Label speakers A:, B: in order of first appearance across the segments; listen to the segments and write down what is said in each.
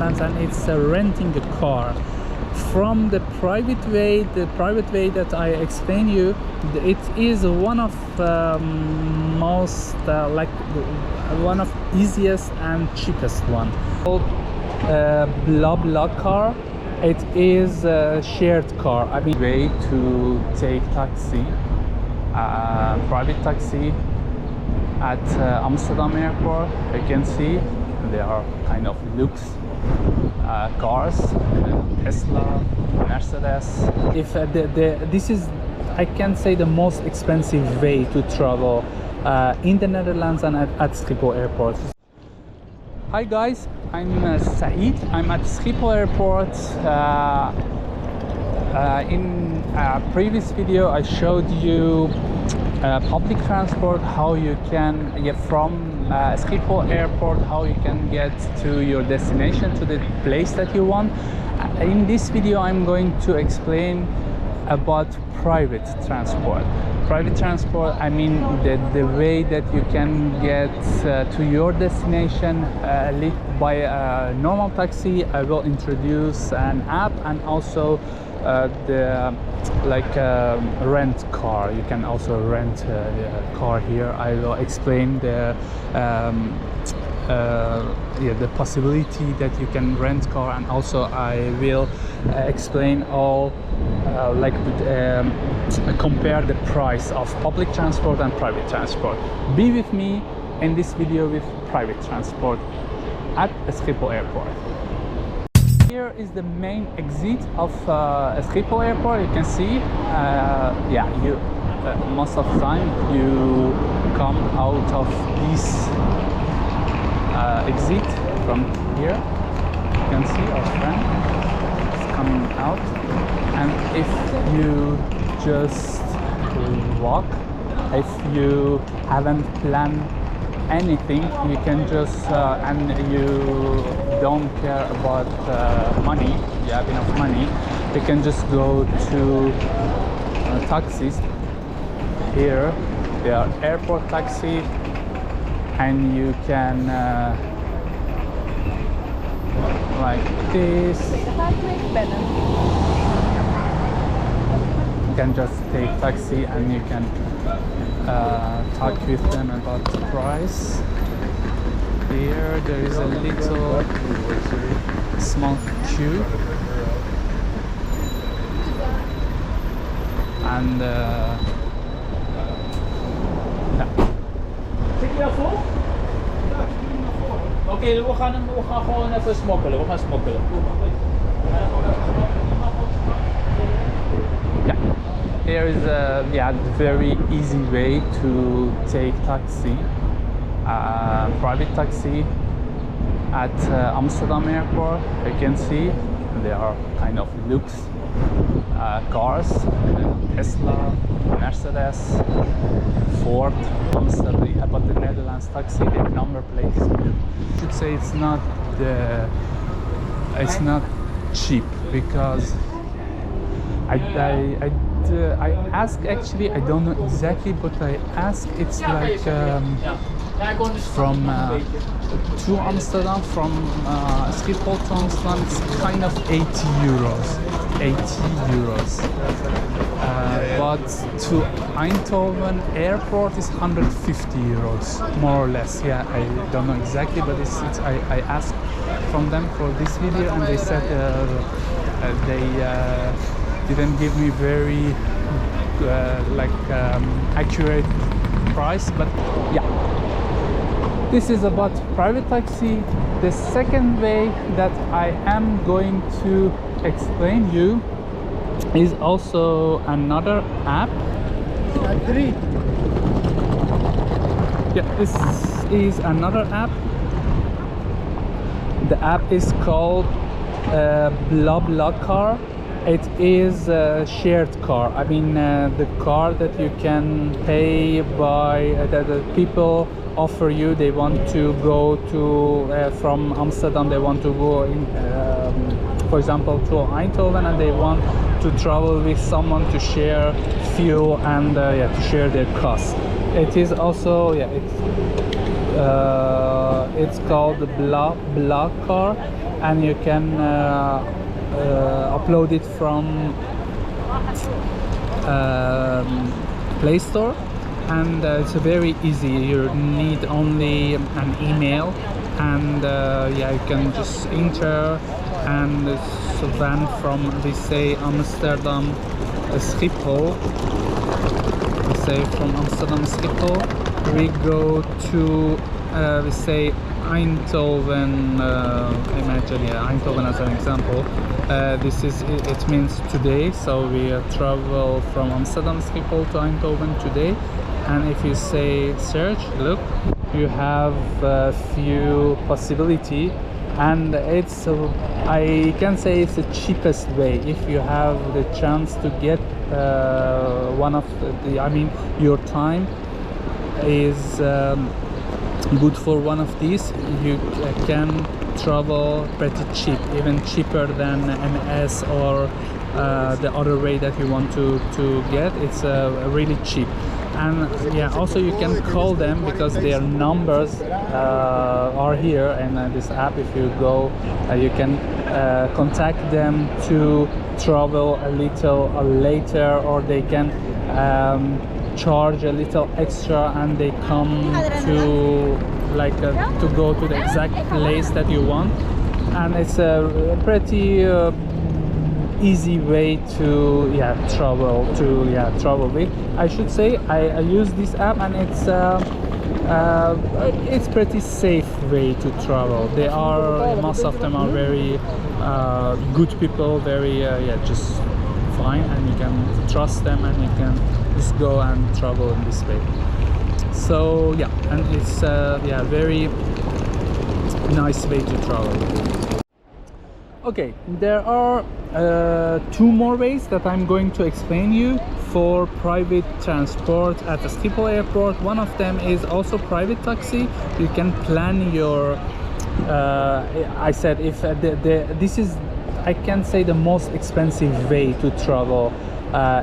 A: Netherlands, and it's renting a car. From the private way that I explain you, it is one of most one of easiest and cheapest one. Called BlaBlaCar. It is a shared car. I mean, way to take taxi, private taxi at Amsterdam airport. You can see they are kind of lux cars, Tesla, Mercedes. If this is, I can say, the most expensive way to travel in the Netherlands and at Schiphol airport. Hi guys, I'm Saeed. I'm at Schiphol airport. In a previous video I showed you public transport, how you can get from Schiphol airport, how you can get to your destination, to the place that you want. In this video I'm going to explain about private transport. Private transport, I mean the way that you can get to your destination by a normal taxi. I will introduce an app, and also the rent car. You can also rent a car here. I will explain the possibility that you can rent car, and also I will explain all compare the price of public transport and private transport. Be with me in this video with private transport at Schiphol airport. Here is the main exit of Schiphol airport. You can see, most of the time you come out of this exit from here. You can see our friend is coming out, and if you just walk, if you haven't planned anything, you can just and you don't care about money, you have enough money, you can just go to taxis. Here they are airport taxi, and you can like this, you can just take taxi and you can talk with them about the price. Here there is a little small queue, and
B: Oké, we gaan gewoon even smokkelen. We gaan smokkelen.
A: Yeah, here is a very easy way to take taxi, private taxi at Amsterdam airport. You can see they are kind of lux cars, Tesla, Mercedes, Ford, Amsterdam. But the Netherlands taxi, the number plate is blue. I should say it's not cheap, because I asked, actually I don't know exactly, but I asked, it's like from to Amsterdam, from Schiphol to Amsterdam, it's kind of 80 euros. But to Eindhoven airport is 150 euros, more or less. Yeah, I don't know exactly, but I asked from them for this video, and they said they didn't give me very accurate price. But yeah, this is about private taxi. The second way that I am going to explain you is also another app. Yeah, this is another app. The app is called BlaBlaCar. It is a shared car. I mean, the car that you can pay by, that the people offer you. They want to go to from Amsterdam, they want to go in, for example, to Eindhoven, and they want to travel with someone to share fuel and to share their costs. It is also it's called the BlaBlaCar. and you can upload it from Play Store, and it's very easy. You need only an email, and yeah, you can just enter, and so then from, we say, Amsterdam Schiphol, we say from Amsterdam Schiphol we go to we say Eindhoven, imagine, yeah, Eindhoven as an example. This is, it means today, so we travel from Amsterdam Schiphol to Eindhoven today. And if you say search, look, you have a few possibility, and it's I can say it's the cheapest way if you have the chance to get one of the, I mean, your time is good for one of these. You can travel pretty cheap, even cheaper than MS or the other way that you want to get. It's really cheap. And yeah, also you can call them because their numbers are here in this app. If you go, you can contact them to travel a little later, or they can charge a little extra, and they come to like to go to the exact place that you want. And it's a pretty easy way to travel with. I should say I use this app, and it's pretty safe way to travel. They are, most of them are very good people, very just fine, and you can trust them, and you can just go and travel in this way. So yeah, and it's very nice way to travel. Okay, there are two more ways that I'm going to explain you for private transport at the Schiphol airport. One of them is also private taxi. You can plan your I said, if this is, I can say, the most expensive way to travel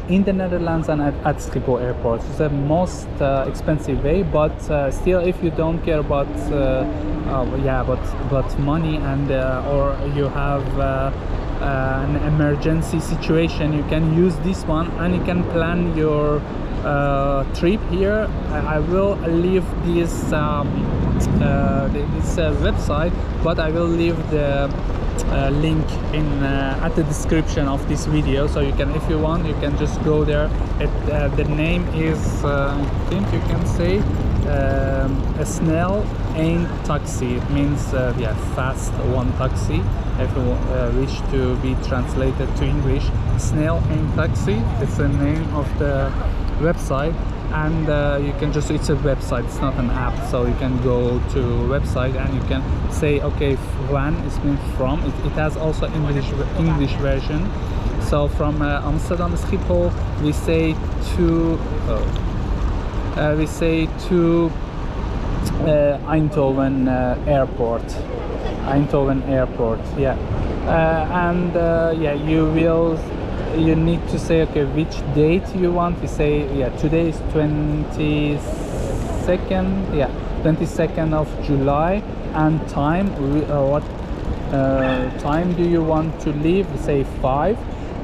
A: in the Netherlands and at Schiphol airport. It's the most expensive way, but still, if you don't care about but money, and or you have an emergency situation, you can use this one, and you can plan your trip here. I will leave this website, but I will leave the link in at the description of this video, so you can, if you want, you can just go there. The name is I think you can say a snel één taxi. It means fast one taxi, if you wish to be translated to English. Snel één taxi, it's the name of the website. And you can just, it's a website, it's not an app, so you can go to website and you can say, okay, when it means from. It has also English version. So from Amsterdam Schiphol we say to Eindhoven airport. Eindhoven airport, yeah. You need to say, okay, which date you want. We say, today is 22nd of July, and time, what time do you want to leave? We say 5.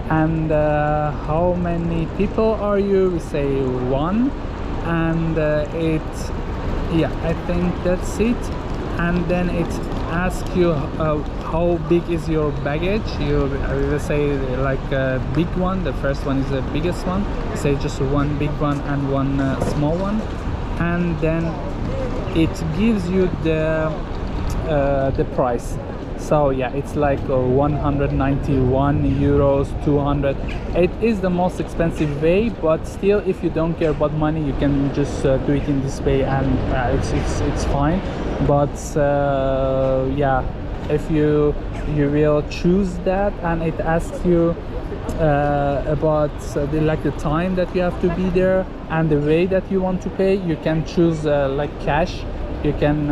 A: And how many people are you? We say 1. And I think that's it. And then it asks you how big is your baggage. I will say like a big one. The first one is the biggest one. Say just one big one and one small one, and then it gives you the price. So yeah, it's like 191 euros, 200. It is the most expensive way, but still, if you don't care about money, you can just do it in this way, and it's fine. But if you will choose that, and it asks you about the time that you have to be there and the way that you want to pay, you can choose like cash. You can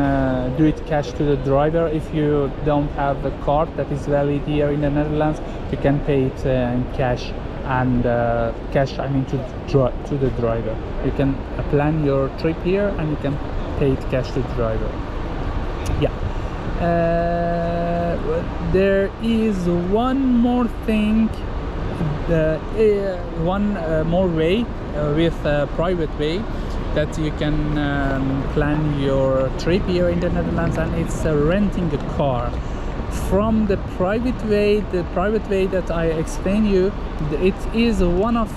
A: do it cash to the driver. If you don't have a card that is valid here in the Netherlands, you can pay it in cash, and cash, I mean, to the driver. You can plan your trip here, and you can pay it cash to the driver. Yeah. there is one more thing, one more way, with a private way that you can plan your trip here in the Netherlands, and it's renting a car. From the private way that I explain you, it is one of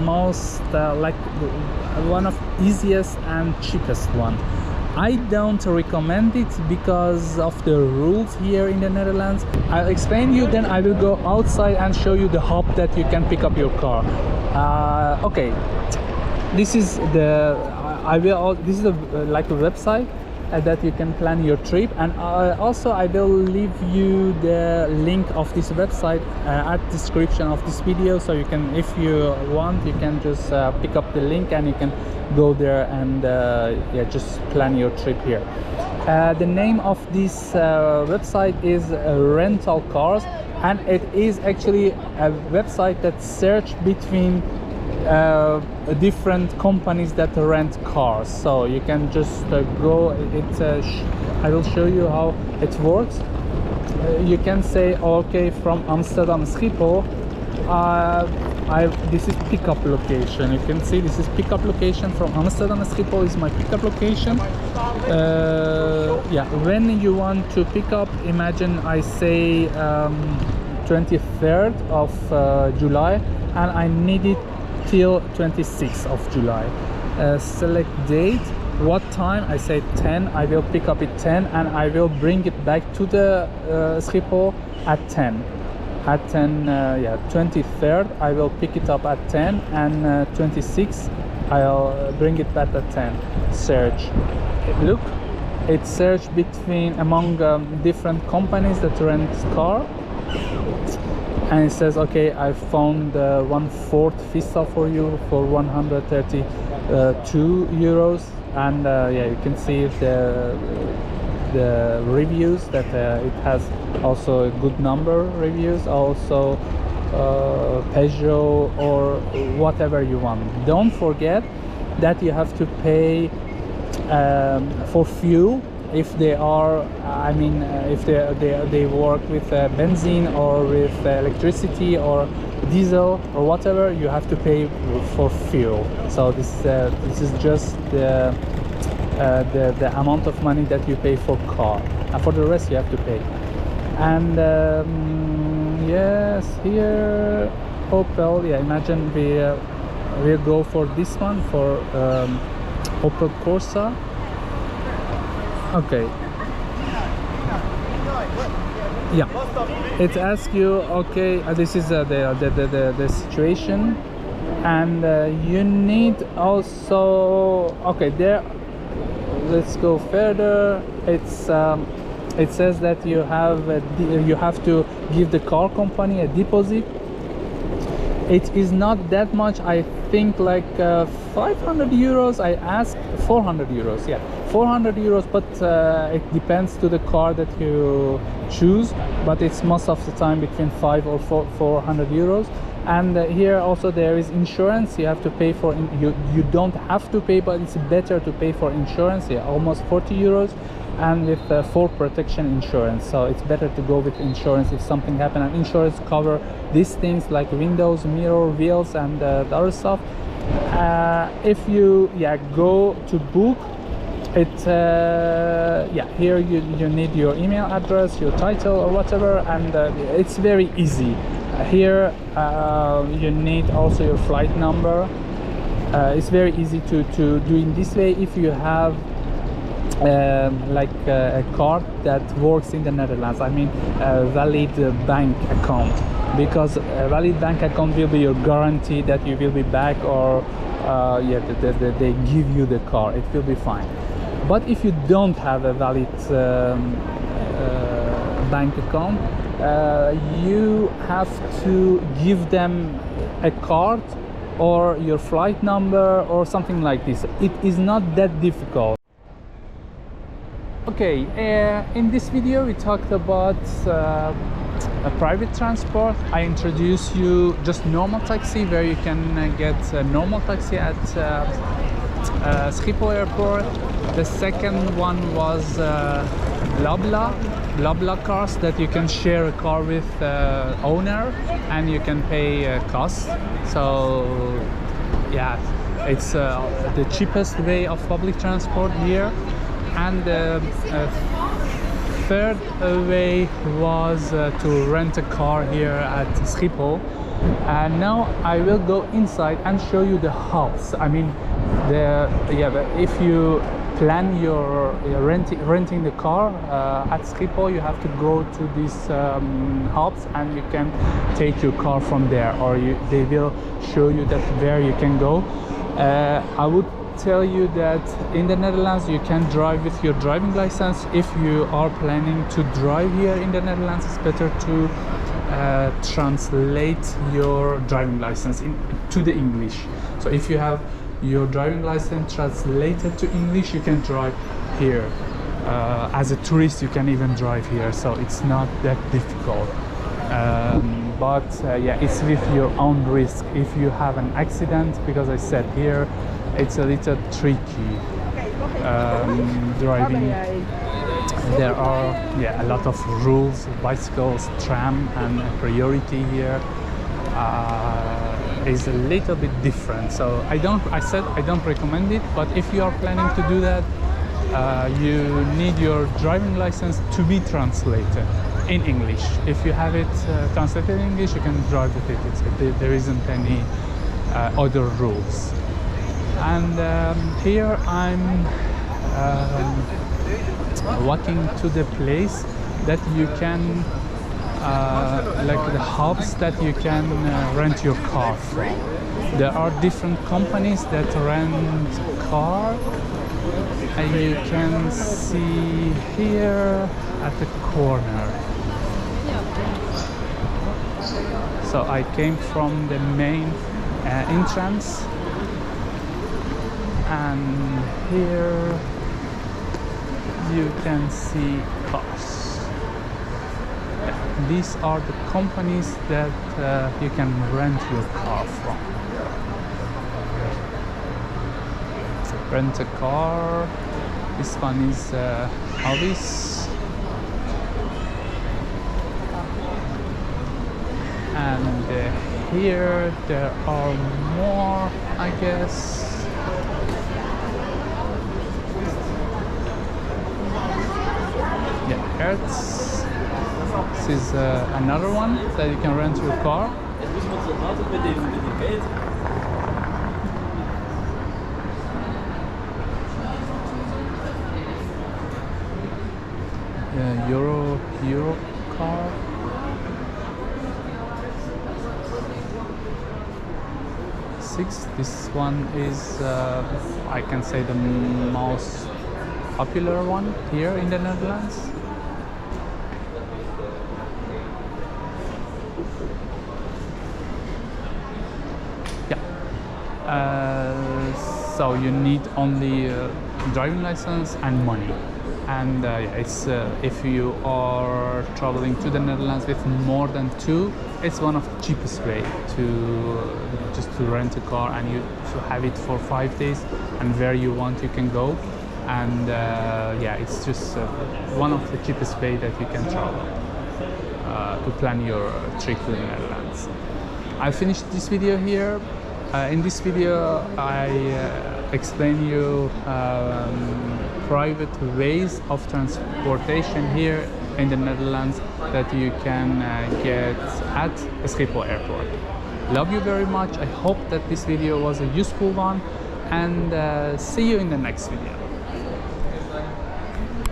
A: most like one of easiest and cheapest one. I don't recommend it because of the rules here in the Netherlands. I'll explain you, then I will go outside and show you the hub that you can pick up your car. Okay, this is the this is like a website that you can plan your trip, and also I will leave you the link of this website at the description of this video, so you can, if you want, you can just pick up the link and you can go there and yeah, just plan your trip here. The name of this website is Rental Cars, and it is actually a website that search between different companies that rent cars. So you can just go, I will show you how it works. You can say, okay, from Amsterdam Schiphol, this is pickup location. You can see this is pickup location from Amsterdam Schiphol is my pickup location. Yeah, when you want to pick up, imagine I say 23rd of July, and I need it till 26th of July. Select date, what time, I say 10, I will pick up at 10 and I will bring it back to the Schiphol at 10. At 10, yeah, 23rd I will pick it up at 10, and 26th I'll bring it back at 10. Search, look, it search between among different companies that rent car, and it says, okay, I found one Ford Fiesta for you for 132 euros, and yeah, you can see the reviews that it has also a good number reviews, also Peugeot or whatever you want. Don't forget that you have to pay for fuel if they are, I mean, if they work with benzene or with electricity or diesel or whatever, you have to pay for fuel. So this is just the amount of money that you pay for car, and for the rest you have to pay. And yes, here Opel, yeah, imagine we'll go for this one, for Opel Corsa. Okay, yeah, it asks you, okay, this is the situation, and you need also, okay, there, let's go further. It's it says that you have to give the car company a deposit. It is not that much, I think like 500 euros. I asked 400 euros, yeah, 400 euros, but it depends to the car that you choose, but it's most of the time between 5 or 400 euros. And here also there is insurance. You have to pay for, you don't have to pay, but it's better to pay for insurance, yeah, almost 40 euros, and with full protection insurance. So it's better to go with insurance if something happens, and insurance cover these things like windows, mirror, wheels, and the other stuff. If you, yeah, go to book it, yeah, here you need your email address, your title or whatever, and it's very easy. Here you need also your flight number. It's very easy to do in this way if you have like a card that works in the Netherlands. I mean a valid bank account, because a valid bank account will be your guarantee that you will be back, or yeah, they give you the car, it will be fine. But if you don't have a valid bank account, you have to give them a card or your flight number or something like this. It is not that difficult. Okay, in this video we talked about a private transport. I introduced you just normal taxi, where you can get a normal taxi at Schiphol airport. The second one was BlaBla. BlaBlaCars that you can share a car with owner, and you can pay cost. So yeah, it's the cheapest way of public transport here. And the third way was to rent a car here at Schiphol. And now I will go inside and show you the hubs. I mean, if you plan your renting the car at Schiphol, you have to go to these hubs, and you can take your car from there, or they will show you that where you can go. I would tell you that in the Netherlands you can drive with your driving license. If you are planning to drive here in the Netherlands, it's better to translate your driving license to the English. So if you have your driving license translated to English, you can drive here. As a tourist, you can even drive here, so it's not that difficult. But yeah, it's with your own risk. If you have an accident, because I said here, it's a little tricky driving. There are a lot of rules, bicycles, tram, and priority here is a little bit different. So I don't recommend it, but if you are planning to do that, you need your driving license to be translated in English. If you have it translated in English, you can drive with it. There isn't any other rules. And here I'm walking to the place that you can like the hubs that you can rent your car from. There are different companies that rent car, and you can see here at the corner. So I came from the main entrance, and here you can see cars. These are the companies that you can rent your car from. Rent a car. This one is Avis. And here there are more, I guess. Yeah, Hertz. This is another one that you can rent your car. Euro car. This one is I can say the most popular one here in the Netherlands. So you need only driving license and money. And it's if you are traveling to the Netherlands with more than two, it's one of the cheapest way to just to rent a car, and you to have it for 5 days, and where you want you can go. And yeah, it's just one of the cheapest way that you can travel to plan your trip to the Netherlands. I finished this video here. In this video I explain you private ways of transportation here in the Netherlands that you can get at Schiphol Airport. Love you very much. I hope that this video was a useful one, and see you in the next video.